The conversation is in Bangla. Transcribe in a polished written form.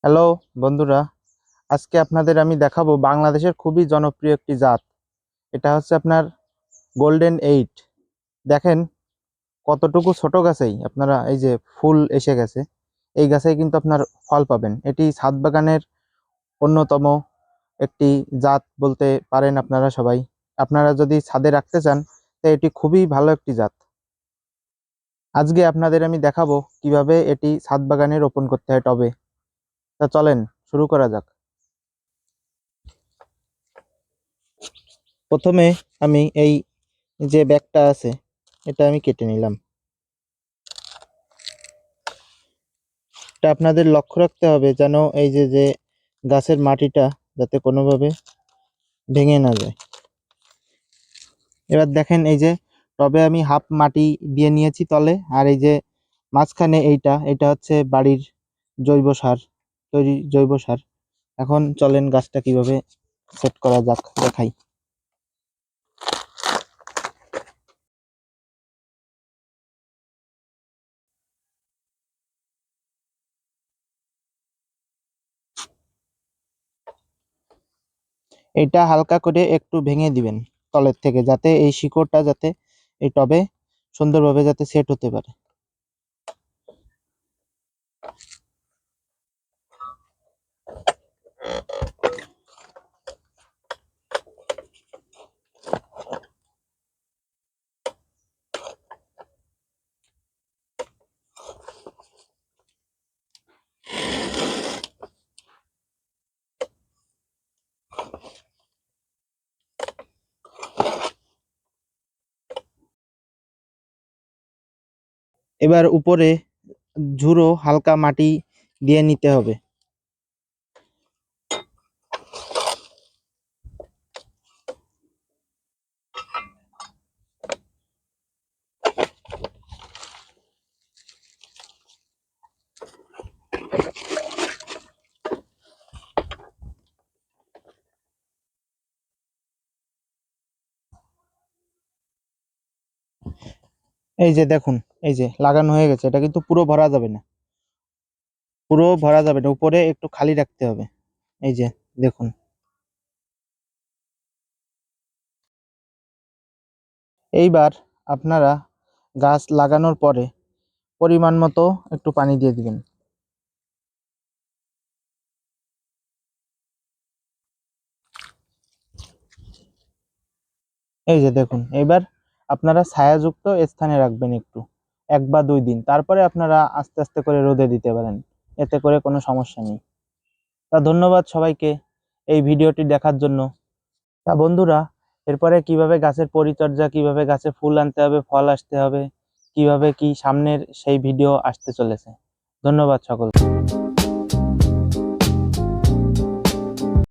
হ্যালো বন্ধুরা, আজকে আপনাদের আমি দেখাবো বাংলাদেশের খুবই জনপ্রিয় একটি জাত। এটা হচ্ছে আপনার গোল্ডেন এইট। দেখেন কতটুকু ছোট গাছেই আপনারা এই যে ফুল এসে গেছে। এই গাছেই কিন্তু আপনার ফল পাবেন। এটি ছাদ বাগানের অন্যতম একটি জাত বলতে পারেন আপনারা সবাই। আপনারা যদি ছাদে রাখতে চান তো এটি খুবই ভালো একটি জাত। আজকে আপনাদের আমি দেখাবো কিভাবে এটি ছাদ বাগানে রোপণ করতে হয় টবে। তা চলেন শুরু করা যাক। প্রথমে আমি এই যে ব্যাগটা আছে এটা আমি কেটে নিলাম। এটা আপনাদের লক্ষ্য রাখতে হবে যেন এই যে যে গাছের মাটিটা যাতে কোনোভাবে ভেঙে না যায়। এবার দেখেন এই যে টবে আমি হাফ মাটি দিয়ে নিয়েছি তলে, আর এই যে মাঝখানে এটা হচ্ছে বাড়ির জৈব সার, তৈরি জৈব সার। এখন চলেন গাছটা কিভাবে সেট করা যাক দেখাই। এটা হালকা করে একটু ভেঙে দিবেন তলের থেকে, যাতে এই শিকড়টা যাতে এই টবে সুন্দরভাবে যাতে সেট হতে পারে। এবার উপরে ঝুড়ো হালকা মাটি দিয়ে নিতে হবে। এই যে দেখুন, এই যে লাগানো হয়ে গেছে। এটা কিন্তু পুরো ভরা যাবে না, পুরো ভরা যাবে না, উপরে একটু খালি রাখতে হবে। এই যে দেখুন। এইবার আপনারা গাছ লাগানোর পরে পরিমাণ মতো একটু পানি দিয়ে দিবেন। এই যে দেখুন, এবার আপনারা ছায়াযুক্ত স্থানে রাখবেন একটু, 1 বা 2 দিন, তারপরে আপনারা আস্তে আস্তে করে রোদে দিতে পারেন। এতে করে কোনো সমস্যা নেই। তা ধন্যবাদ সবাইকে এই ভিডিওটি দেখার জন্য। তা বন্ধুরা, এরপরে কিভাবে গাছের পরিচর্যা, কিভাবে গাছে ফুল আনতে হবে, ফল আসতে হবে, কিভাবে কি সামনের সেই ভিডিও আসতে চলেছে। ধন্যবাদ সকলকে।